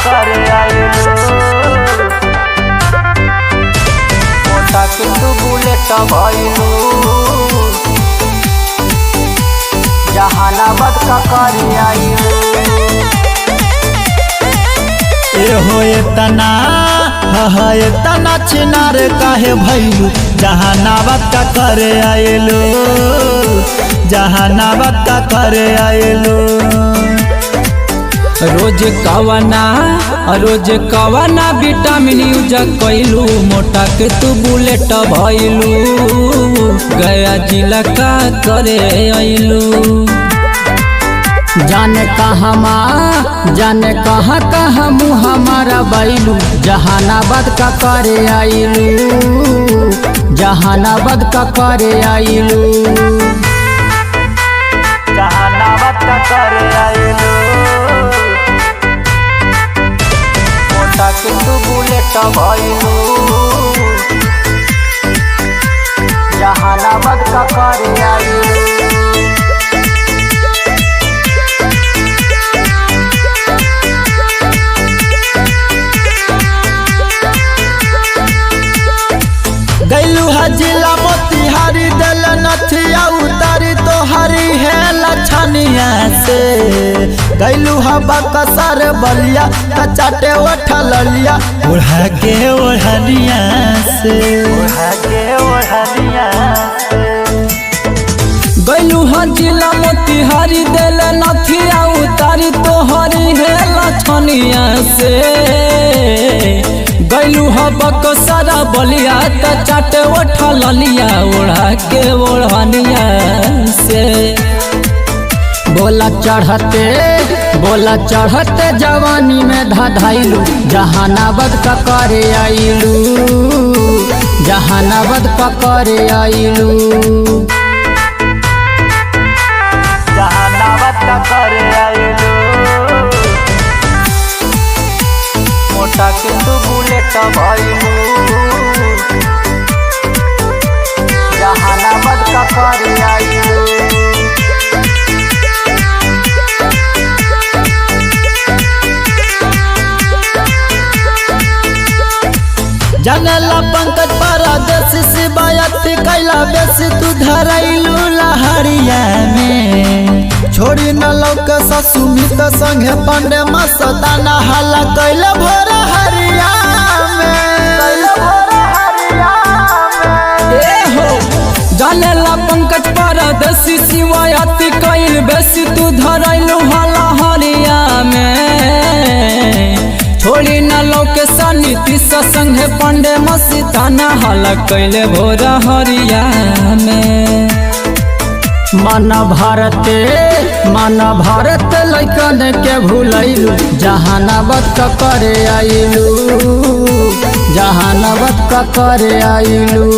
करे आइलू मोटा के तू बुलेट भइलू जहानाबाद का करे आइलू एहो एतना चिनार काहे भइलू जहानाबाद का करे आइलू जहानाबाद का करे आइलू रोज कवना विटामिन यूज कइलू मोटा के तू बुलेट भइलू गया जिला का करे आइलू जाने कहाँ मुँह हमारा बैलू जहानाबाद का करे आइलू जहानाबाद का करे आइलू जहानाबाद का करे आइलू मोटा के तू बुलेट भइलू जहानाबाद का करे आइलू गैलू जिला मोतिहारी दिल नथिया उतारी तोहरी है लछनिया से गैलू बकसर बलिया चाटे उठलिया ओढ़ा के ओढ़निया से गैलू जिला मोतिहारी दिल नथिया उतारी तोहरी है लछनिया से गैलू बकसर बलिया चाटे उठलिया ओढ़ा के ओढ़निया से बोला चढ़ते जवानी में धाइलू जहानाबाद का करे आइलू जहानाबाद का करे आइलू जहानाबाद का करे आइलू मोटा के तू बुलेट भइलू जहानाबाद का करे आइलू जनला पंकज परदेश शिवायती कैला बेसी तू धरैलू लहरिया में छोड़ी न लौक सुमित संगे पंडे मस्ताना हल्ला कैले भोर हरिया जानेला पंकज परदेसी शिवायती कैल बेसी तू धरैलू हला हरिया में छोड़ी न लौके सनीति संगे पंडे मस्ताना हल्ला कैले भोर हरिया में मन भारत लैकन के भूलैलू जहानाबाद का करे आइलू जहानाबाद का करे आइलू।